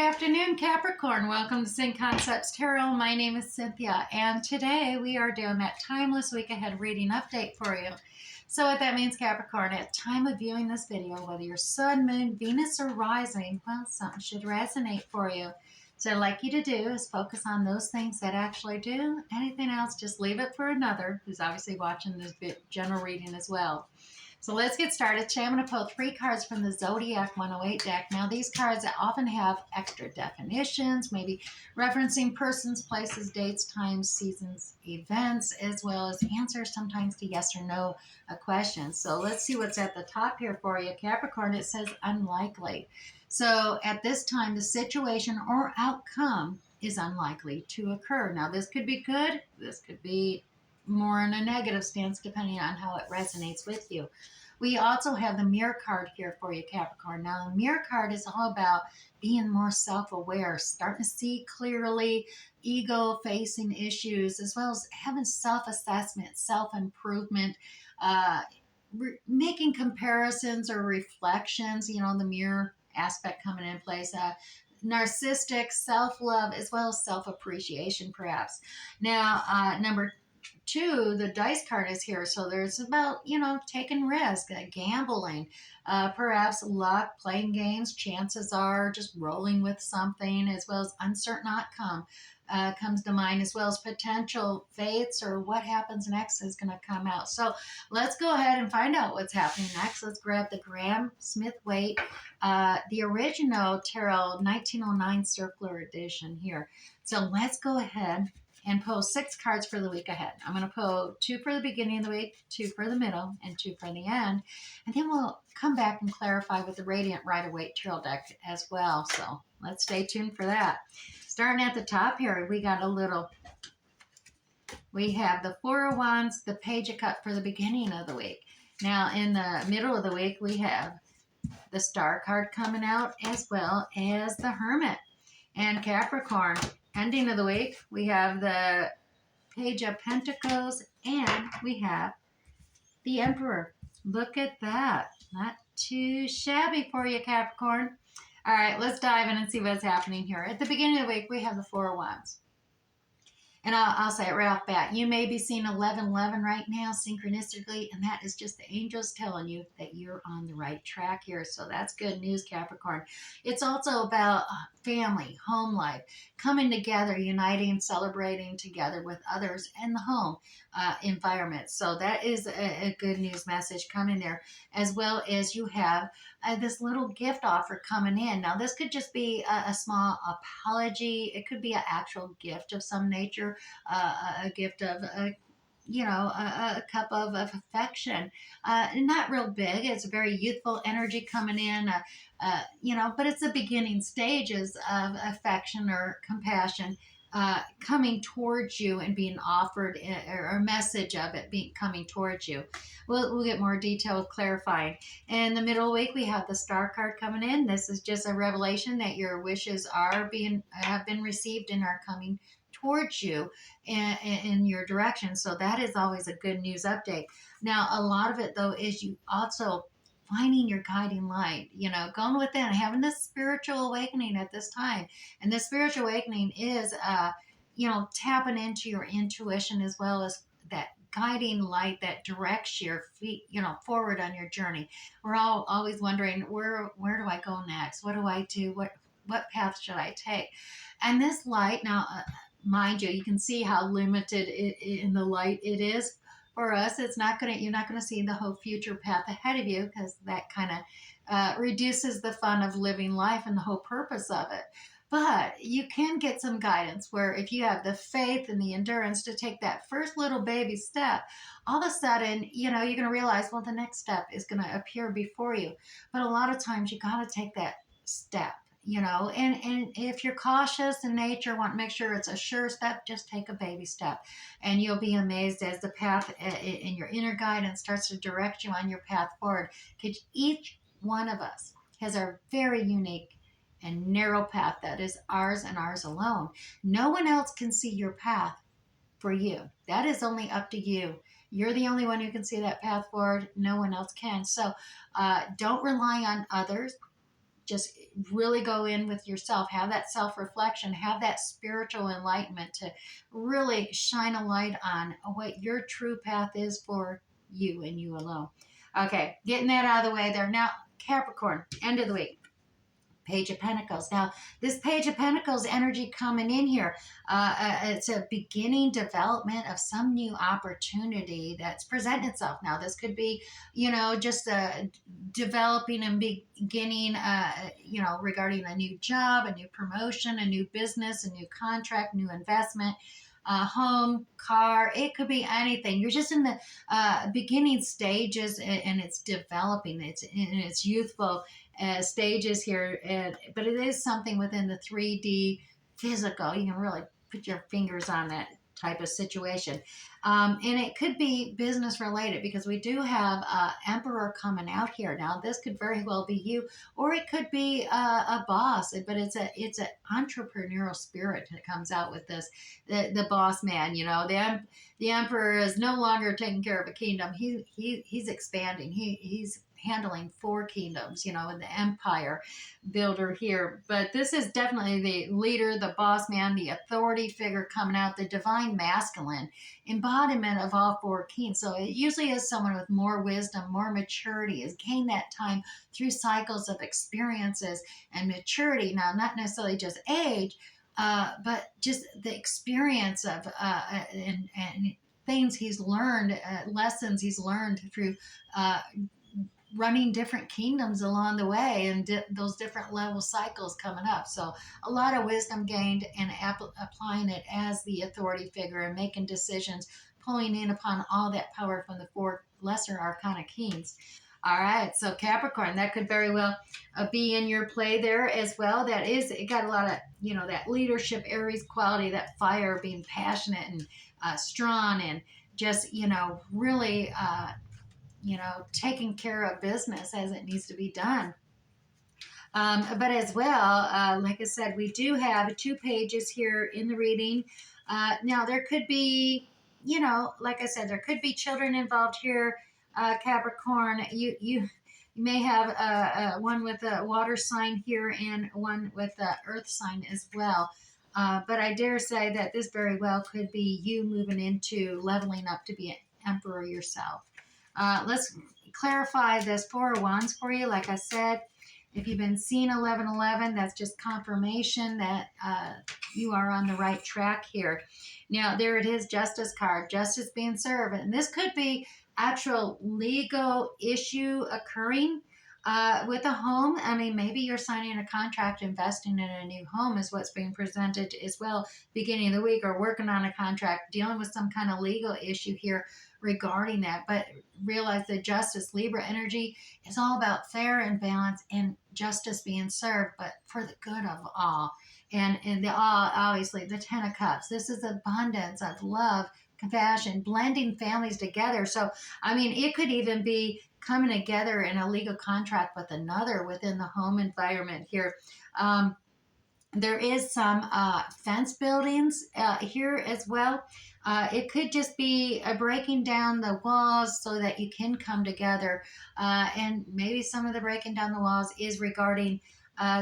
afternoon, Capricorn. Welcome to Sync Concepts Tarot. My name is Cynthia, and today we are doing that timeless week ahead reading update for you. So what that means, Capricorn, at time of viewing this video, whether you're sun, moon, Venus, or rising, well, something should resonate for you. So what I'd like you to do is focus on those things that actually do. Anything else, just leave it for another who's obviously watching this general reading as well. So let's get started. Today I'm going to pull 3 cards from the Zodiac 108 deck. Now these cards often have extra definitions, maybe referencing persons, places, dates, times, seasons, events, as well as answers sometimes to yes or no questions. So let's see what's at the top here for you. Capricorn, it says unlikely. So at this time, the situation or outcome is unlikely to occur. Now this could be good. This could be more in a negative stance depending on how it resonates with you. We also have the Mirror card here for you, Capricorn. Now, the Mirror card is all about being more self-aware, starting to see clearly, ego-facing issues, as well as having self-assessment, self-improvement, making comparisons or reflections, the Mirror aspect coming in place. Narcissistic self-love as well as self-appreciation, perhaps. Now, number 2, the dice card is here. So there's about, taking risk, gambling, perhaps luck, playing games. Chances are just rolling with something, as well as uncertain outcome comes to mind, as well as potential fates or what happens next is going to come out. So let's go ahead and find out what's happening next. Let's grab the Graham Smith Waite, the original Tarot 1909 Circular Edition here. So let's go ahead and pull 6 cards for the week ahead. I'm going to pull 2 for the beginning of the week, 2 for the middle, and 2 for the end. And then we'll come back and clarify with the Radiant Rider-Waite Tarot deck as well. So let's stay tuned for that. Starting at the top here, we have the Four of Wands, the Page of Cups for the beginning of the week. Now, in the middle of the week, we have the Star card coming out, as well as the Hermit. And Capricorn, ending of the week, we have the Page of Pentacles, and we have the Emperor. Look at that. Not too shabby for you, Capricorn. All right, let's dive in and see what's happening here. At the beginning of the week, we have the Four of Wands. And I'll say it right off the bat. You may be seeing 1111 right now, synchronistically, and that is just the angels telling you that you're on the right track here. So that's good news, Capricorn. It's also about family, home life, coming together, uniting, celebrating together with others in the home environment. So that is a good news message coming there, as well as you have this little gift offer coming in. Now, this could just be a small apology. It could be an actual gift of some nature, a gift of, a cup of affection. Not real big. It's a very youthful energy coming in, but it's the beginning stages of affection or compassion coming towards you and being offered, or a message of it coming towards you. We'll get more detail with clarifying. In the middle of the week, we have the Star card coming in. This is just a revelation that your wishes have been received and are coming towards you in your direction. So that is always a good news update. Now, a lot of it, though, is you also finding your guiding light, going within, having this spiritual awakening at this time. And this spiritual awakening is, tapping into your intuition, as well as that guiding light that directs your feet, forward on your journey. We're all always wondering, where do I go next? What do I do? What path should I take? And this light, now, mind you, you can see how limited in the light it is. For us, you're not going to see the whole future path ahead of you, because that kind of reduces the fun of living life and the whole purpose of it. But you can get some guidance where, if you have the faith and the endurance to take that first little baby step, all of a sudden, you're going to realize, well, the next step is going to appear before you. But a lot of times you got to take that step. And if you're cautious in nature, want to make sure it's a sure step, just take a baby step. And you'll be amazed as the path in your inner guidance starts to direct you on your path forward. Because each one of us has our very unique and narrow path that is ours and ours alone. No one else can see your path for you. That is only up to you. You're the only one who can see that path forward. No one else can. So don't rely on others. Just really go in with yourself, have that self-reflection, have that spiritual enlightenment to really shine a light on what your true path is for you and you alone. Okay, getting that out of the way there. Now, Capricorn, end of the week. Page of Pentacles. Now, this Page of Pentacles energy coming in here, it's a beginning development of some new opportunity that's presenting itself. Now, this could be, just developing and beginning, regarding a new job, a new promotion, a new business, a new contract, new investment. Home, car, it could be anything. You're just in the beginning stages, and it's developing. It's in its youthful stages here, but it is something within the 3D physical. You can really put your fingers on that type of situation. And it could be business related, because we do have Emperor coming out here. Now, this could very well be you, or it could be a boss, but it's an entrepreneurial spirit that comes out with this. The boss man, the Emperor is no longer taking care of a kingdom. He's expanding. He's handling 4 kingdoms, in the empire builder here. But this is definitely the leader, the boss man, the authority figure coming out, the divine masculine embodiment of all 4 kings. So it usually is someone with more wisdom, more maturity, has gained that time through cycles of experiences and maturity. Now, not necessarily just age, but just the experience of and things he's learned, lessons he's learned through running different kingdoms along the way, and those different level cycles coming up. So a lot of wisdom gained, and applying it as the authority figure and making decisions, pulling in upon all that power from the 4 lesser arcana kings. All right, so Capricorn, that could very well be in your play there as well. It got a lot of, that leadership Aries quality, that fire, being passionate and strong, and just, really, taking care of business as it needs to be done. But as well, like I said, we do have 2 pages here in the reading. Now, there could be, like I said, there could be children involved here, Capricorn. You may have one with a water sign here and one with the earth sign as well. But I dare say that this very well could be you moving into leveling up to be an emperor yourself. Let's clarify this 4 of Wands for you. Like I said, if you've been seeing 1111, that's just confirmation that you are on the right track here. Now, there it is, Justice card, justice being served. And this could be actual legal issue occurring with a home. I mean, maybe you're signing a contract, investing in a new home is what's being presented as well, beginning of the week, or working on a contract, dealing with some kind of legal issue here regarding that. But realize the justice Libra energy is all about fair and balance and justice being served, but for the good of all. And the all, obviously, the 10 of Cups. This is abundance of love, compassion, blending families together. So, I mean, it could even be coming together in a legal contract with another within the home environment here. There is some fence buildings here as well. It could just be breaking down the walls so that you can come together. And maybe some of the breaking down the walls is regarding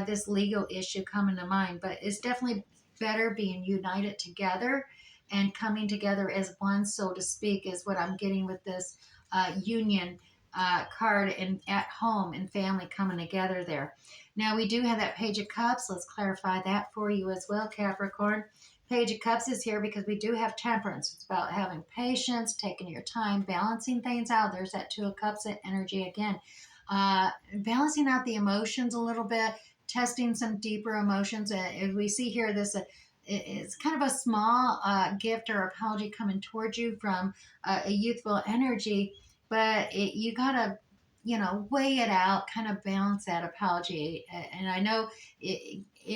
this legal issue coming to mind. But it's definitely better being united together and coming together as one, so to speak, is what I'm getting with this union card, and at home and family coming together there. Now, we do have that Page of Cups. Let's clarify that for you as well, Capricorn. Page of Cups is here because we do have temperance. It's about having patience, taking your time, balancing things out. There's that 2 of Cups energy again. Balancing out the emotions a little bit, testing some deeper emotions. We see here this it's kind of a small gift or apology coming towards you from a youthful energy, but you got to, weigh it out, kind of balance that apology. And I know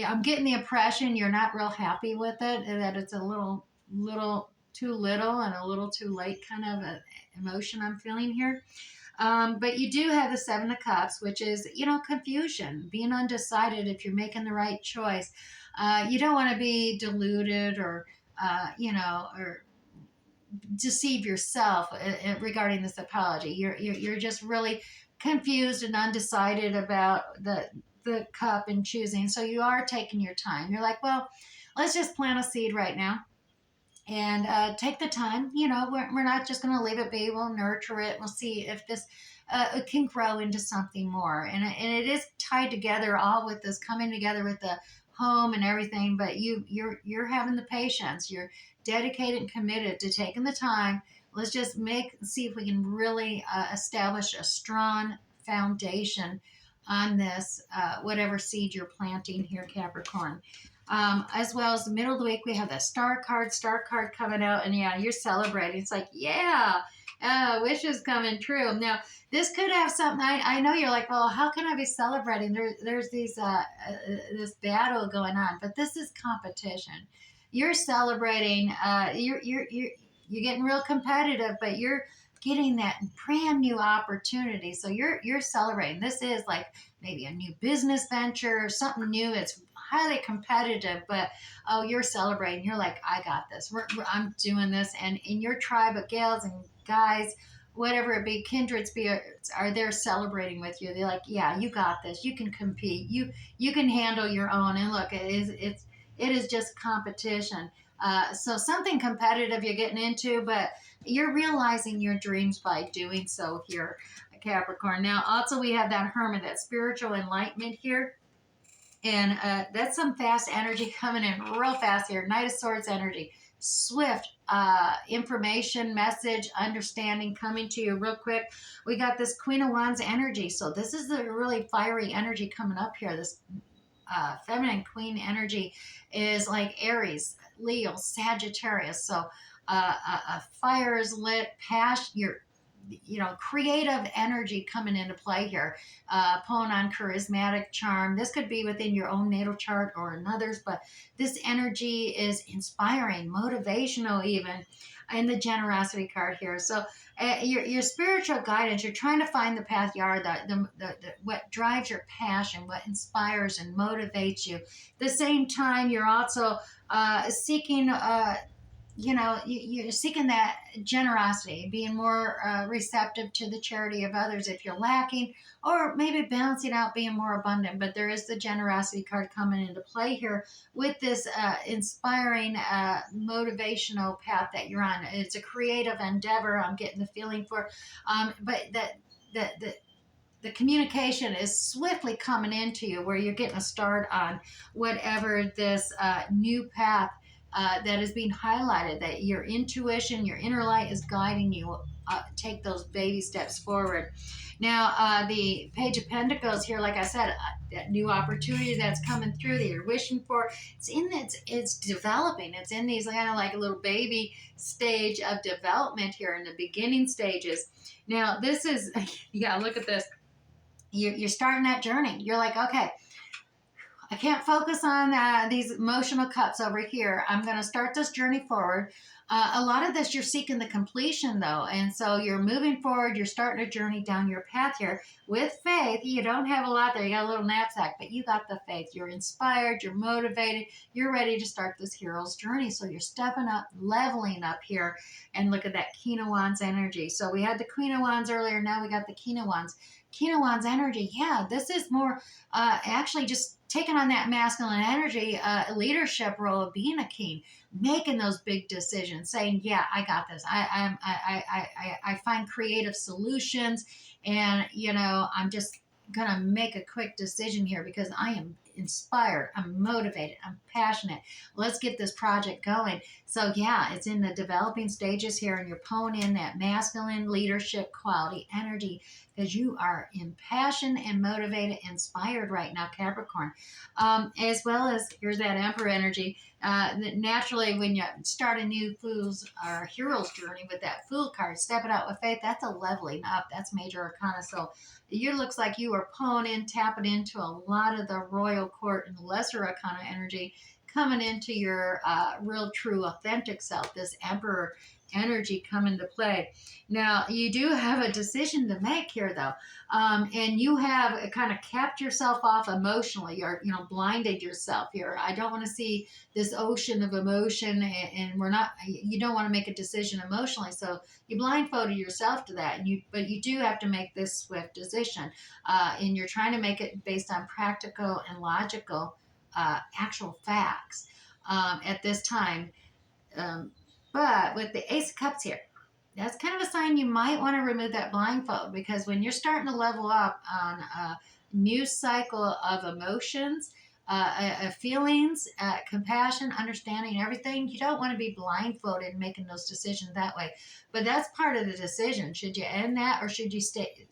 I'm getting the impression you're not real happy with it, that it's a little too little and a little too late kind of emotion I'm feeling here. But you do have the 7 of Cups, which is, confusion, being undecided if you're making the right choice. You don't want to be deluded or, or deceive yourself regarding this apology. You're just really confused and undecided about the the cup and choosing. So you are taking your time. You're like, well, let's just plant a seed right now and take the time. We're not just going to leave it be. We'll nurture it. We'll see if this it can grow into something more. And it is tied together all with this coming together with the home and everything. But you're having the patience. You're dedicated and committed to taking the time. Let's just see if we can really establish a strong foundation on this, whatever seed you're planting here, Capricorn. As well as the middle of the week, we have the star card coming out, and yeah, you're celebrating. It's like, yeah, wishes coming true. Now, this could have something. I know you're like, well, how can I be celebrating? There's this battle going on, but this is competition. You're celebrating. You're getting real competitive, but you're getting that brand new opportunity. So you're celebrating. This is like maybe a new business venture, something new. It's highly competitive, but oh, you're celebrating. You're like, I got this. I'm doing this, and in your tribe of gals and guys, whatever it be, kindreds are there celebrating with you. They're like, yeah, you got this. You can compete. You can handle your own. And look, it is just competition. So something competitive you're getting into, but you're realizing your dreams by doing so here, Capricorn. Now, also we have that Hermit, that spiritual enlightenment here. And that's some fast energy coming in real fast here. Knight of Swords energy. Swift information, message, understanding coming to you real quick. We got this Queen of Wands energy. So this is the really fiery energy coming up here. This feminine queen energy is like Aries, Leo, Sagittarius. So a fire is lit, passion, creative energy coming into play here. Pulling on charismatic charm. This could be within your own natal chart or another's, but this energy is inspiring, motivational even, in the generosity card here. So your spiritual guidance, you're trying to find the path you are, what drives your passion, what inspires and motivates you. At the same time, you're also seeking you're seeking that generosity, being more receptive to the charity of others if you're lacking, or maybe balancing out, being more abundant. But there is the generosity card coming into play here with this inspiring, motivational path that you're on. It's a creative endeavor. I'm getting the feeling for, but the communication is swiftly coming into you where you're getting a start on whatever this new path that is being highlighted, that your intuition, your inner light is guiding you. Take those baby steps forward. Now, the Page of Pentacles here, like I said, that new opportunity that's coming through that you're wishing for, it's developing. It's in these kind of like a little baby stage of development here in the beginning stages. Now, this is, you gotta look at this. You're starting that journey. You're like, okay, I can't focus on these emotional cups over here. I'm going to start this journey forward. A lot of this, you're seeking the completion, though. And so you're moving forward. You're starting a journey down your path here with faith. You don't have a lot there. You got a little knapsack, but you got the faith. You're inspired. You're motivated. You're ready to start this hero's journey. So you're stepping up, leveling up here. And look at that King of Wands energy. So we had the Queen of Wands earlier. Now we got the King of Wands. King of Wands energy. Yeah, this is more actually just taking on that masculine energy, leadership role of being a king, making those big decisions, saying, "Yeah, I got this. I find creative solutions, and I'm just gonna make a quick decision here because I am inspired, I'm motivated, I'm passionate. Let's get this project going." So yeah, it's in the developing stages here, and you're pulling in that masculine leadership quality energy because you are impassioned and motivated, inspired right now, Capricorn. As well as here's that Emperor energy. Naturally, when you start a new fool's or hero's journey with that Fool card, stepping out with faith, that's a leveling up. That's major arcana. So it looks like you are pulling in, tapping into a lot of the royal court and lesser arcana energy coming into your real, true, authentic self, this Emperor energy come into play. Now, you do have a decision to make here, though, and you have kind of capped yourself off emotionally, or blinded yourself here. I don't want to see this ocean of emotion, and we're not. You don't want to make a decision emotionally, so you blindfolded yourself to that. But you do have to make this swift decision, and you're trying to make it based on practical and logical, actual facts at this time. Um, but with the Ace of Cups here, that's kind of a sign you might want to remove that blindfold, because when you're starting to level up on a new cycle of emotions, feelings, compassion, understanding, everything, you don't want to be blindfolded and making those decisions that way. But that's part of the decision. Should you end that, or should you stick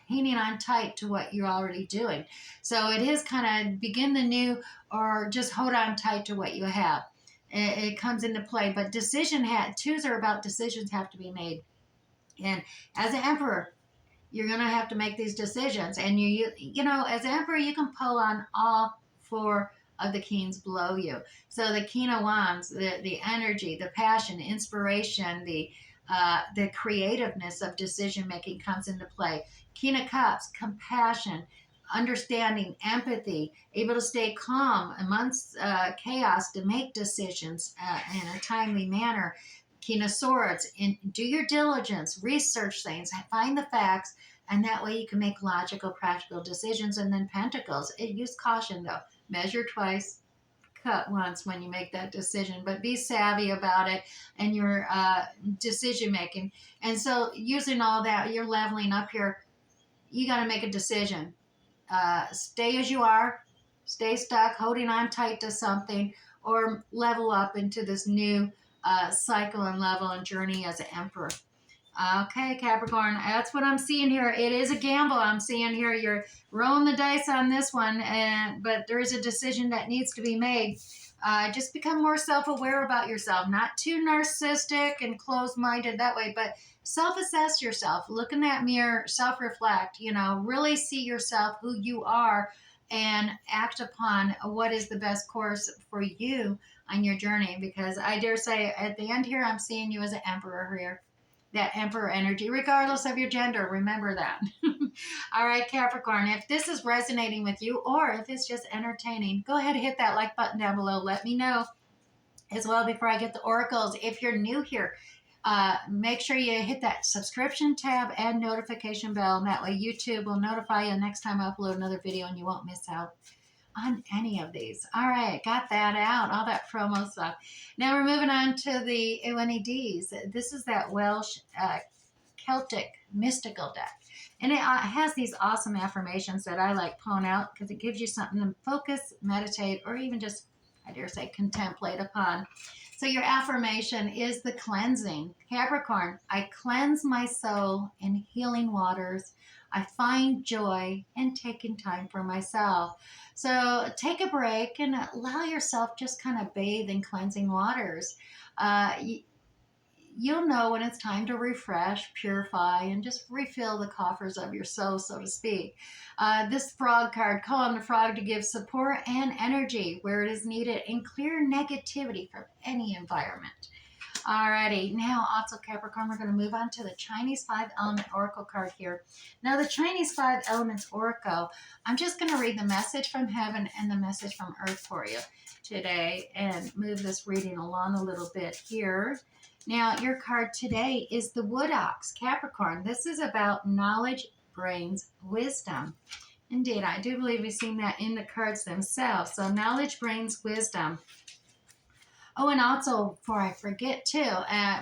hanging on tight to what you're already doing? So it is kind of begin the new, or just hold on tight to what you have. It comes into play. But twos are about decisions have to be made. And as an emperor, you're going to have to make these decisions. And as an emperor, you can pull on all four of the kings below you. So the King of Wands, the energy, the passion, the inspiration, the creativeness of decision making comes into play. King of Cups, compassion, understanding, empathy, able to stay calm amongst chaos to make decisions in a timely manner. King of Swords, do your diligence, research things, find the facts, and that way you can make logical, practical decisions. And then Pentacles, use caution though. Measure twice, cut once when you make that decision, but be savvy about it and your decision making. And so using all that, you're leveling up here. You got to make a decision. Stay as you are, stay stuck, holding on tight to something, or level up into this new cycle and level and journey as an emperor. Okay, Capricorn, that's what I'm seeing here. It is a gamble I'm seeing here. You're rolling the dice on this one, but there is a decision that needs to be made. Just become more self-aware about yourself, not too narcissistic and closed-minded that way, but self-assess yourself, look in that mirror, self-reflect, really see yourself, who you are, and act upon what is the best course for you on your journey. Because I dare say at the end here, I'm seeing you as an emperor here. That emperor energy, regardless of your gender. Remember that. All right, Capricorn, if this is resonating with you, or if it's just entertaining, go ahead and hit that like button down below. Let me know as well before I get the oracles. If you're new here, make sure you hit that subscription tab and notification bell, and that way YouTube will notify you next time I upload another video, and you won't miss out on any of these. All right, got that out, all that promo stuff. Now we're moving on to the ONEDs. This is that Welsh Celtic mystical deck. And it has these awesome affirmations that I like pulling out because it gives you something to focus, meditate, or even just, I dare say, contemplate upon. So your affirmation is the cleansing. Capricorn, I cleanse my soul in healing waters. I find joy in taking time for myself. So take a break and allow yourself just kind of bathe in cleansing waters. You'll know when it's time to refresh, purify, and just refill the coffers of your soul, so to speak. This frog card, call on the frog to give support and energy where it is needed and clear negativity from any environment. Alrighty, now also Capricorn, we're going to move on to the Chinese 5-element oracle card here. Now the Chinese 5 elements oracle, I'm just going to read the message from heaven and the message from earth for you today and move this reading along a little bit here. Now your card today is the Wood Ox, Capricorn. This is about knowledge brings wisdom. Indeed, I do believe we've seen that in the cards themselves. So knowledge brings wisdom. Oh, and also, before I forget too,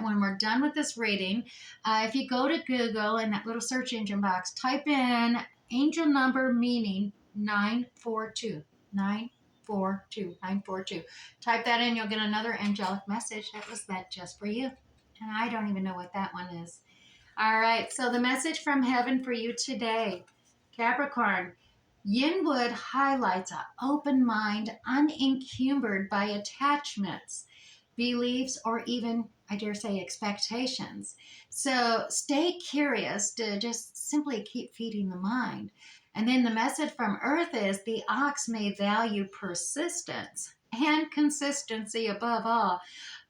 when we're done with this reading, if you go to Google in that little search engine box, type in angel number meaning 942. 942. Type that in, you'll get another angelic message that was meant just for you. And I don't even know what that one is. All right, so the message from heaven for you today, Capricorn. Yinwood highlights an open mind, unencumbered by attachments, beliefs, or even, I dare say, expectations. So stay curious to just simply keep feeding the mind. And then the message from Earth is the ox may value persistence and consistency above all.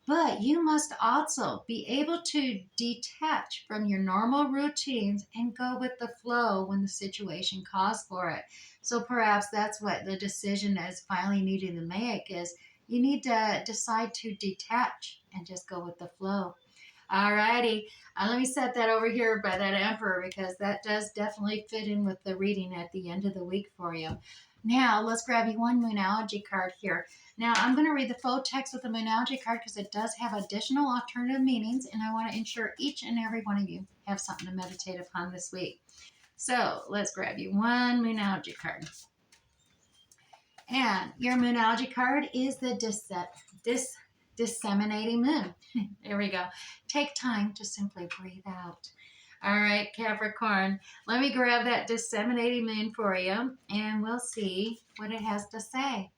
But you must also be able to detach from your normal routines and go with the flow when the situation calls for it. So perhaps that's what the decision is finally needing to make is you need to decide to detach and just go with the flow. Alrighty, let me set that over here by that emperor because that does definitely fit in with the reading at the end of the week for you. Now, let's grab you one Moonology card here. Now, I'm going to read the full text with the Moonology card because it does have additional alternative meanings, and I want to ensure each and every one of you have something to meditate upon this week. So, let's grab you one Moonology card. And your Moonology card is the disseminating moon. There we go. Take time to simply breathe out. All right, Capricorn, let me grab that disseminating moon for you and we'll see what it has to say.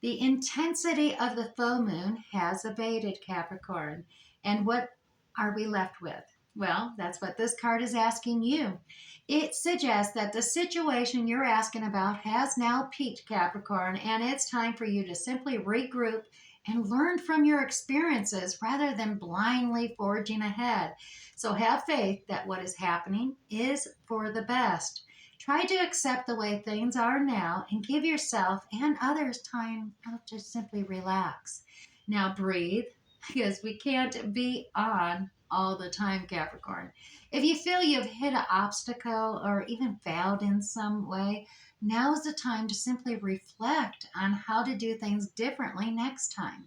The intensity of the full moon has abated, Capricorn. And what are we left with? Well, that's what this card is asking you. It suggests that the situation you're asking about has now peaked, Capricorn, and it's time for you to simply regroup and learn from your experiences rather than blindly forging ahead. So have faith that what is happening is for the best. Try to accept the way things are now and give yourself and others time to simply relax. Now breathe because we can't be on all the time, Capricorn. If you feel you've hit an obstacle or even failed in some way, now is the time to simply reflect on how to do things differently next time.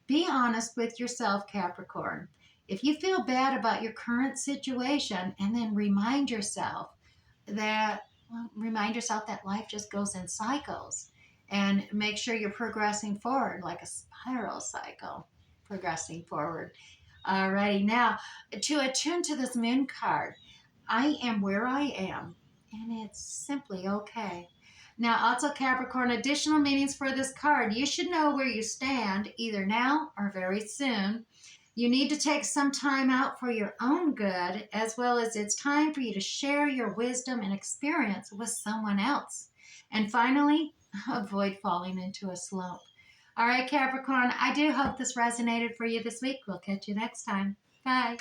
Be honest with yourself, Capricorn. If you feel bad about your current situation, and then remind yourself that life just goes in cycles and make sure you're progressing forward like a spiral cycle, progressing forward. Alrighty, now to attune to this moon card, I am where I am, and it's simply okay. Now, also Capricorn, additional meanings for this card. You should know where you stand either now or very soon. You need to take some time out for your own good, as well as it's time for you to share your wisdom and experience with someone else. And finally, avoid falling into a slump. All right, Capricorn, I do hope this resonated for you this week. We'll catch you next time. Bye.